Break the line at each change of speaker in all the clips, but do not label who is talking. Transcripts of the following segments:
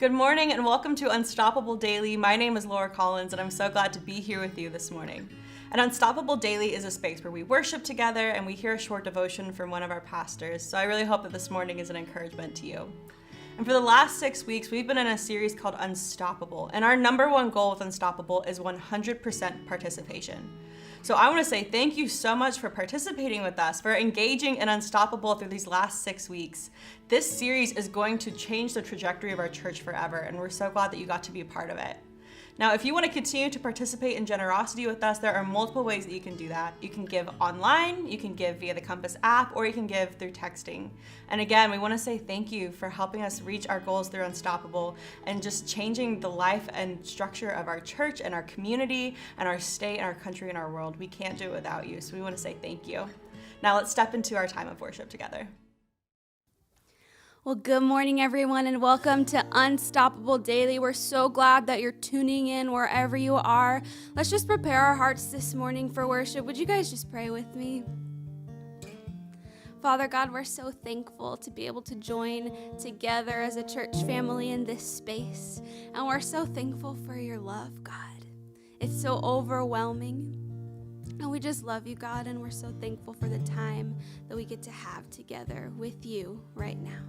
Good morning and welcome to Unstoppable Daily. My name is Laura Collins and I'm so glad to be here with you this morning. And Unstoppable Daily is a space where we worship together and we hear a short devotion from one of our pastors. So I really hope that this morning is an encouragement to you. And for the last 6 weeks, we've been in a series called Unstoppable. And our number one goal with Unstoppable is 100% participation. So I want to say thank you so much for participating with us, for engaging in Unstoppable through these last 6 weeks. This series is going to change the trajectory of our church forever, and we're so glad that you got to be a part of it. Now, if you want to continue to participate in generosity with us, there are multiple ways that you can do that. You can give online, you can give via the Compass app, or you can give through texting. And again, we want to say thank you for helping us reach our goals through Unstoppable and just changing the life and structure of our church and our community and our state and our country and our world. We can't do it without you, so we want to say thank you. Now let's step into our time of worship together.
Well, good morning, everyone, and welcome to Unstoppable Daily. We're so glad that you're tuning in wherever you are. Let's just prepare our hearts this morning for worship. Would you guys just pray with me? Father God, we're so thankful to be able to join together as a church family in this space. And we're so thankful for your love, God. It's so overwhelming. And we just love you, God, and we're so thankful for the time that we get to have together with you right now.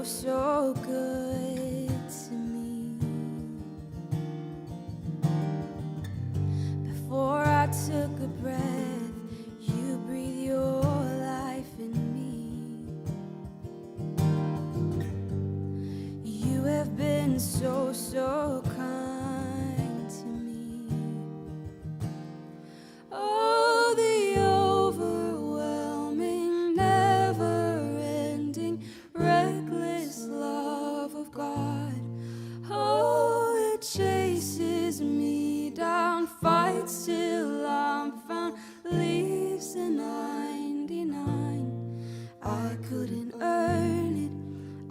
So good to me. Before I took a breath, you breathed your life in me. You have been so kind to me. Oh, the overwhelming, never-ending, reckless love of God. Oh, it chases me down, fights till I'm found, leaves the 99. I couldn't earn it,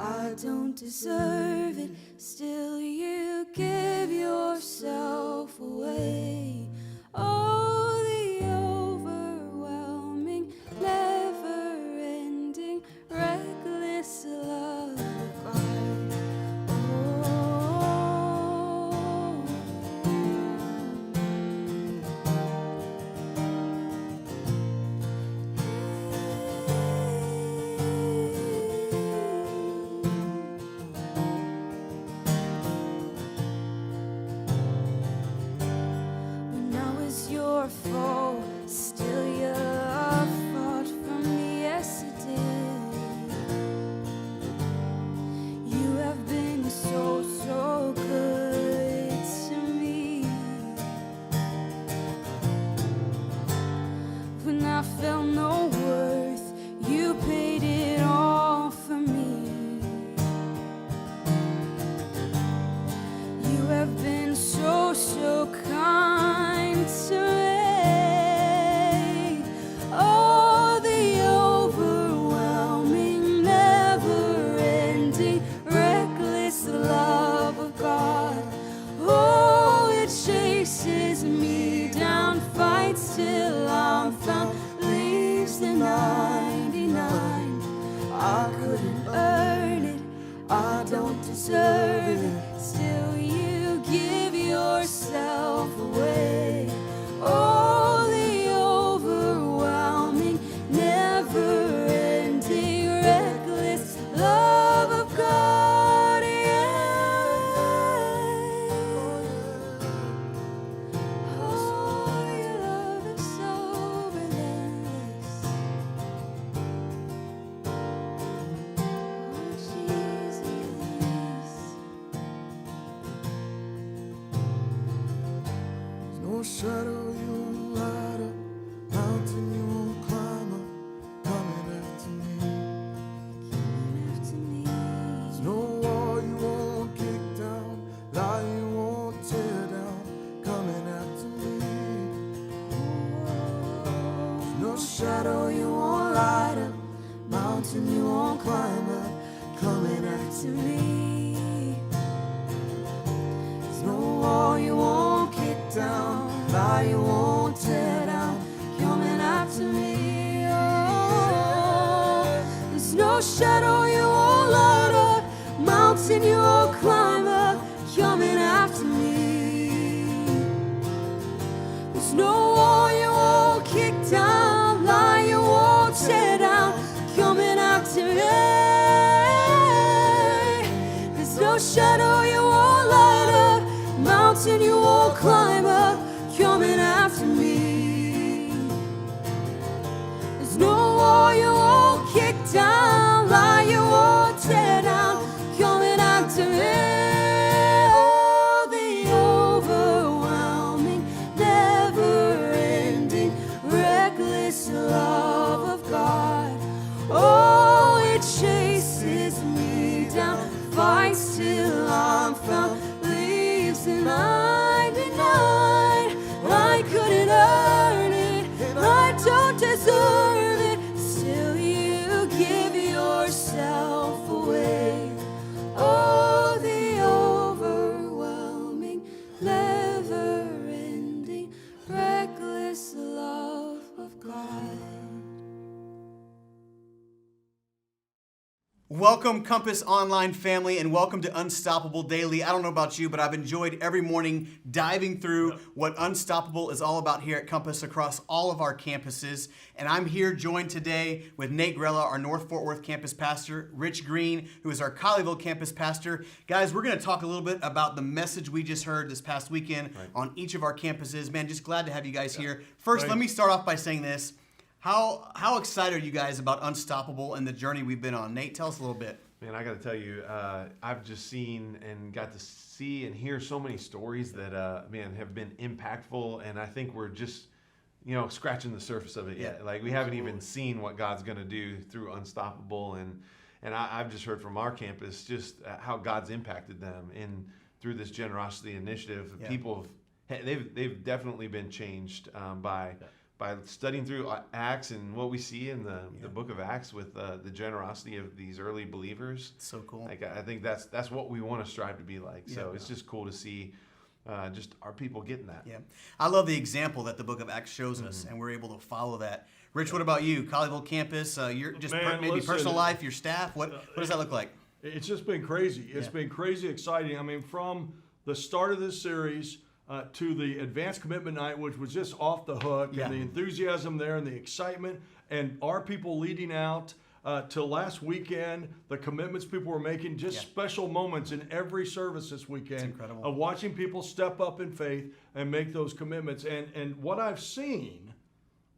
I don't deserve it, still you give yourself away. Oh, the overwhelming, never-ending, reckless love of God.
no shadow you won't light up, mountain you won't climb up, coming after me. There's no wall you won't kick down, lie you won't tear down, coming after me. There's no shadow you won't light up, mountain you won't climb up, coming after me. There's no wall you won't kick down, lie you won't tear down, coming after me. Oh, there's no shadow you won't light up, mountain you won't climb up, coming after me. There's no wall you won't kick down, lie you won't tear down, coming after me. There's no shadow you won't light up, mountain you won't climb up, coming after me. There's no wall you won't kick down, lie you won't tear down, coming after me. Oh, the overwhelming, never-ending, reckless love of God. Oh, it chases me down, fights till I'm found, leaves the 99. I couldn't earn it, I don't deserve it, still you give yourself away. Oh, the overwhelming, never-ending, reckless love of God.
Welcome, Compass Online family, and welcome to Unstoppable Daily. I don't know about you, but I've enjoyed every morning diving through what Unstoppable is all about here at Compass across all of our campuses. And I'm here joined today with Nate Grella, our North Fort Worth campus pastor, Rich Green, who is our Colleyville campus pastor. Guys, we're going to talk a little bit about the message we just heard this past weekend on each of our campuses. Man, just glad to have you guys here. First, let me start off by saying this. How excited are you guys about Unstoppable and the journey we've been on? Nate, tell us a little bit.
Man, I got to tell you, I've just seen and got to see and hear so many stories that, have been impactful. And I think we're just, scratching the surface of it yet. Like, we haven't even seen what God's going to do through Unstoppable. And I've just heard from our campus just how God's impacted them through this generosity initiative. Yeah. People, they've definitely been changed by studying through Acts and what we see in the book of Acts with the generosity of these early believers.
So cool.
Like, I think that's what we want to strive to be like. So it's just cool to see just our people getting that.
Yeah, I love the example that the book of Acts shows us, and we're able to follow that. Rich, what about you? Colleyville campus, your just maybe personal life, your staff. What does that look like?
It's just been crazy. It's been crazy exciting. I mean, from the start of this series to the advanced commitment night, which was just off the hook, and the enthusiasm there and the excitement, and our people leading out to last weekend, the commitments people were making, just special moments in every service this weekend of watching people step up in faith and make those commitments. And what I've seen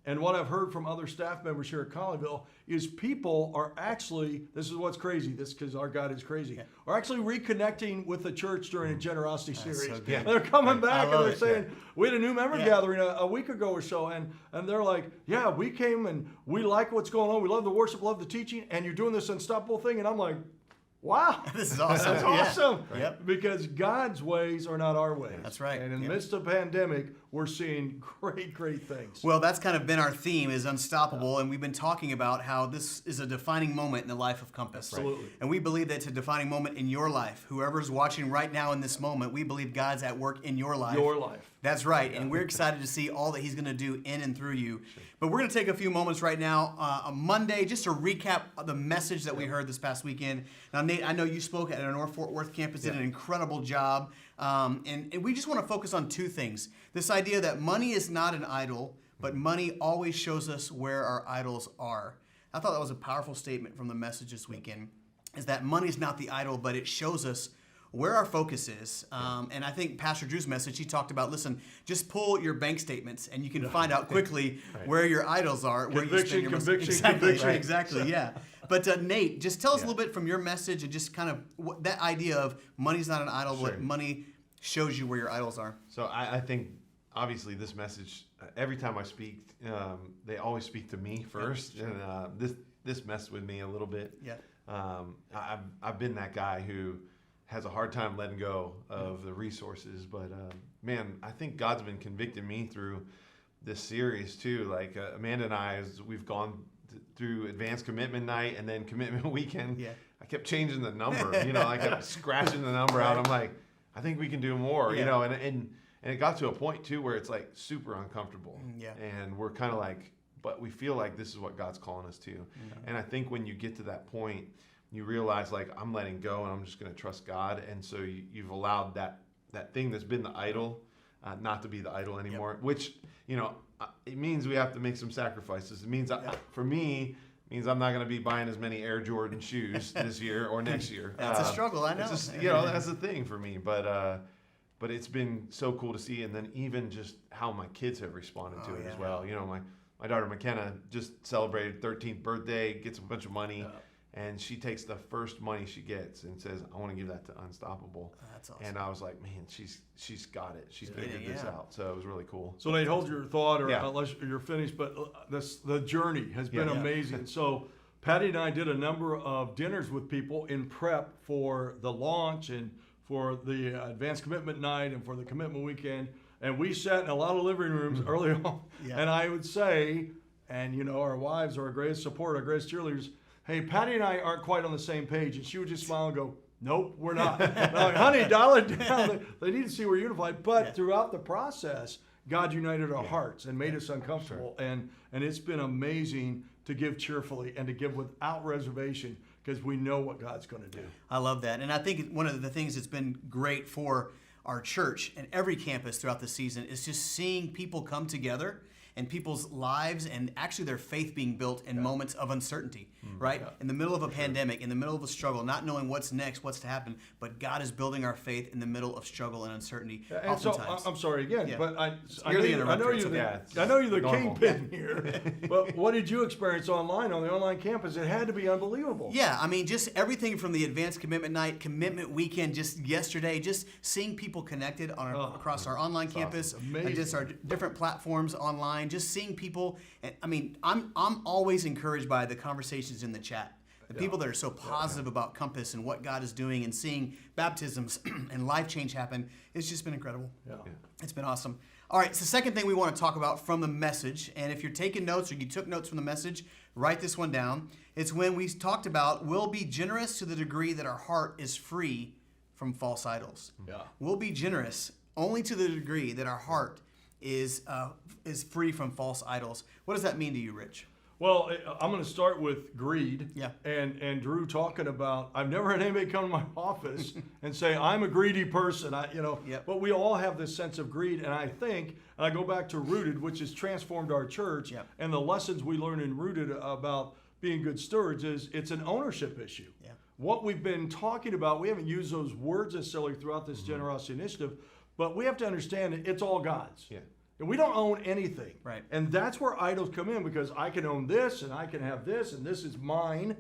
and what I've heard from other staff members here at Colleyville is people are actually, this is what's crazy, this because our God is crazy, are actually reconnecting with the church during a generosity series. So they're coming back and they're saying, we had a new member gathering a week ago or so, and they're like, yeah, we came and we like what's going on. We love the worship, love the teaching, and you're doing this Unstoppable thing. And I'm like, wow.
This is awesome.
That's awesome. Because God's ways are not our ways.
That's right.
And in the midst of the pandemic, we're seeing great, great things.
Well, that's kind of been our theme, is Unstoppable, and we've been talking about how this is a defining moment in the life of Compass.
Absolutely.
And we believe that it's a defining moment in your life. Whoever's watching right now in this moment, we believe God's at work in your life.
Your life.
That's right, and we're excited to see all that He's going to do in and through you. But we're going to take a few moments right now on Monday just to recap the message that we heard this past weekend. Now, Nate, I know you spoke at our North Fort Worth campus, did an incredible job, and we just want to focus on two things. This idea that money is not an idol, but money always shows us where our idols are. I thought that was a powerful statement from the message this weekend, is that money is not the idol, but it shows us where our focus is. And I think Pastor Drew's message, he talked about, listen, just pull your bank statements and you can find out quickly where your idols are, where you spend your money. Exactly, yeah. But Nate, just tell us a little bit from your message and just kind of that idea of money's not an idol, but money shows you where your idols are.
So I think obviously this message, every time I speak, they always speak to me first, and this messed with me a little bit.
Yeah.
I've been that guy who has a hard time letting go of the resources, but man, I think God's been convicting me through this series too. Like Amanda and I, as we've gone through advanced commitment night and then commitment weekend, I kept changing the number. I kept scratching the number out. I'm like, I think we can do more. And it got to a point too where it's like super uncomfortable. And we're kind of like, but we feel like this is what God's calling us to. And I think when you get to that point, you realize like I'm letting go and I'm just going to trust God. And so you've allowed that thing that's been the idol not to be the idol anymore, which, it means we have to make some sacrifices. It means, for me, means I'm not going to be buying as many Air Jordan shoes this year or next year.
That's a struggle, I know.
That's the thing for me. But it's been so cool to see. And then even just how my kids have responded to it as well. My daughter McKenna just celebrated 13th birthday, gets a bunch of money. And she takes the first money she gets and says, I want to give that to Unstoppable.
That's awesome.
And I was like, man, she's got it. She's figured this out. So it was really cool.
So Nate, hold your thought, or unless you're finished, but the journey has been amazing. So Patty and I did a number of dinners with people in prep for the launch and for the advanced commitment night and for the commitment weekend. And we sat in a lot of living rooms early on. And I would say, and our wives are our greatest support, our greatest cheerleaders, hey, Patty and I aren't quite on the same page. And she would just smile and go, nope, we're not. I'm like, honey, dial it down. They need to see we're unified. But throughout the process, God united our hearts and made us uncomfortable. Sure. And it's been amazing to give cheerfully and to give without reservation because we know what God's going to do.
I love that. And I think one of the things that's been great for our church and every campus throughout the season is just seeing people come together and people's lives and actually their faith being built in moments of uncertainty, right? In the middle of a pandemic, in the middle of a struggle, not knowing what's next, what's to happen, but God is building our faith in the middle of struggle and uncertainty.
And
oftentimes.
so I'm sorry again, but I know you're the kingpin here. But what did you experience on the online campus? It had to be unbelievable.
Yeah, I mean, just everything from the advanced commitment night, commitment weekend, just yesterday, just seeing people connected across our online campus, and just our different platforms online. Just seeing people, and I mean, I'm always encouraged by the conversations in the chat. The people that are so positive about Compass and what God is doing, and seeing baptisms and life change happen. It's just been incredible. It's been awesome. All right, so the second thing we want to talk about from the message, and if you're taking notes or you took notes from the message, write this one down. It's when we talked about we'll be generous to the degree that our heart is free from false idols. We'll be generous only to the degree that our heart is free from false idols. What does that mean to you, Rich?
Well, I'm going to start with greed.
Yeah.
And Drew talking about, I've never had anybody come to my office and say, I'm a greedy person. But we all have this sense of greed. And I think, and I go back to Rooted, which has transformed our church. And the lessons we learn in Rooted about being good stewards is it's an ownership issue. What we've been talking about, we haven't used those words necessarily throughout this generosity initiative, but we have to understand that it's all God's. And we don't own anything.
Right.
And that's where idols come in, because I can own this and I can have this and this is mine.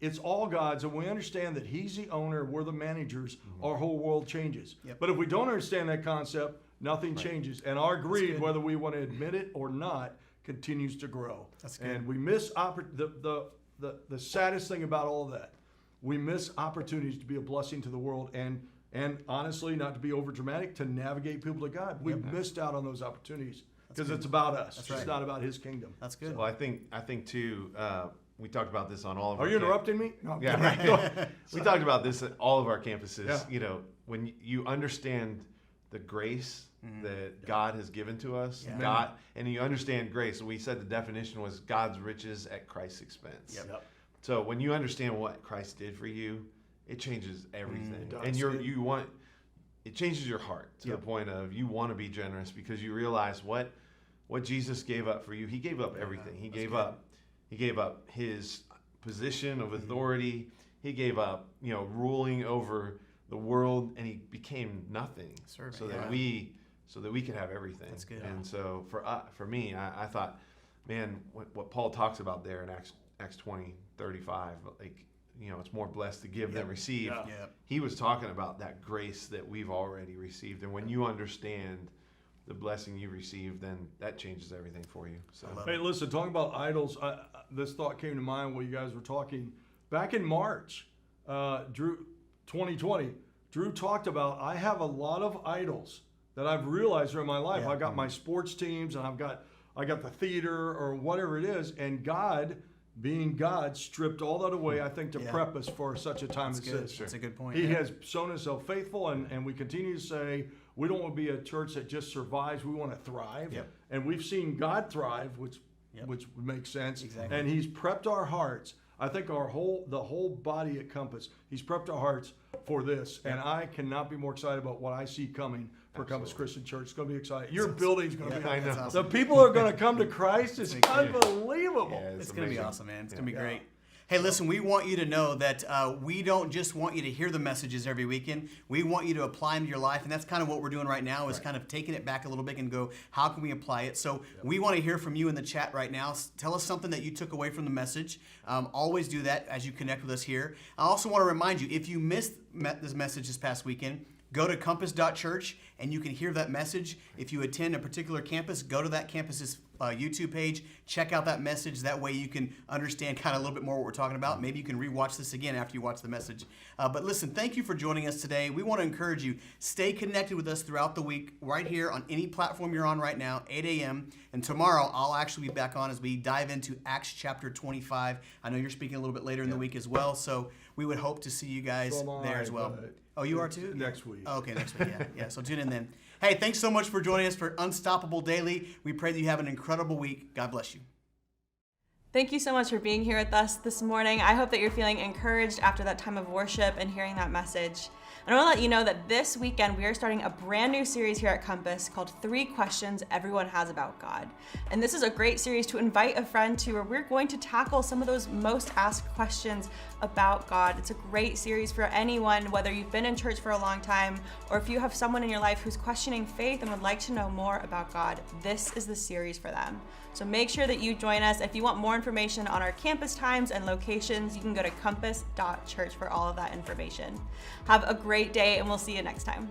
It's all God's. And we understand that He's the owner, we're the managers, our whole world changes. But if we don't understand that concept, nothing changes. And our greed, whether we want to admit it or not, continues to grow.
That's good.
And we miss the saddest thing about all of that. We miss opportunities to be a blessing to the world and honestly, not to be over dramatic, to navigate people to God. We've missed out on those opportunities because it's about us. It's not about His kingdom.
That's good.
Well, I think too, we talked about this on all of our
Are you interrupting me? No.
Yeah, right. We talked about this at all of our campuses. When you understand the grace that God has given to us, God, and you understand grace, we said the definition was God's riches at Christ's expense. So when you understand what Christ did for you, it changes everything. It changes your heart to the point of you want to be generous because you realize what Jesus gave up for you. He gave up everything. He gave up His position of authority. He gave up, ruling over the world, and He became nothing so that we could have everything.
That's good.
And so for me, I thought, man, what Paul talks about there in Acts 20:35, like, it's more blessed to give than receive. He was talking about that grace that we've already received. And when you understand the blessing you receive, then that changes everything for you. So
Hey, listen, talking about idols, this thought came to mind while you guys were talking. Back in March, Drew, 2020, Drew talked about, I have a lot of idols that I've realized are in my life.
Yeah.
I've got my sports teams, and I got the theater or whatever it is, and God, being God, stripped all that away, I think, to prep us for such a time as this.
That's a good point.
He
yeah.
has shown himself faithful, and we continue to say we don't want to be a church that just survives. We want to thrive.
Yep.
And we've seen God thrive, which would make sense.
Exactly.
And He's prepped our hearts. I think the whole body at Compass, He's prepped our hearts for this. And I cannot be more excited about what I see coming for Compass Christian Church. It's going to be exciting. Your building's going to be.
I know.
That's awesome.
The people are going to come to Christ. It's unbelievable.
Yeah,
It's going to be
amazing.
awesome, man. It's going to be great. Hey, listen, we want you to know that we don't just want you to hear the messages every weekend. We want you to apply them to your life, and that's kind of what we're doing right now is kind of taking it back a little bit and go, how can we apply it? So we want to hear from you in the chat right now. Tell us something that you took away from the message. Always do that as you connect with us here. I also want to remind you, if you missed this message this past weekend, go to compass.church and you can hear that message. If you attend a particular campus, go to that campus's YouTube page, check out that message. That way you can understand kind of a little bit more what we're talking about. Maybe you can rewatch this again after you watch the message. But listen, thank you for joining us today. We want to encourage you, stay connected with us throughout the week, right here on any platform you're on right now, 8 a.m. And tomorrow I'll actually be back on as we dive into Acts chapter 25. I know you're speaking a little bit later in the week as well, so we would hope to see you guys
So am
there
I,
as well.
but
Oh, you are too?
Next week.
Oh, okay, next week, yeah. So tune in then. Hey, thanks so much for joining us for Unstoppable Daily. We pray that you have an incredible week. God bless you.
Thank you so much for being here with us this morning. I hope that you're feeling encouraged after that time of worship and hearing that message. And I want to let you know that this weekend we are starting a brand new series here at Compass called 3 Questions Everyone Has About God. And this is a great series to invite a friend to, where we're going to tackle some of those most asked questions about God. It's a great series for anyone, whether you've been in church for a long time or if you have someone in your life who's questioning faith and would like to know more about God. This is the series for them. So make sure that you join us. If you want more information on our campus times and locations, you can go to compass.church for all of that information. Have a great day, and we'll see you next time.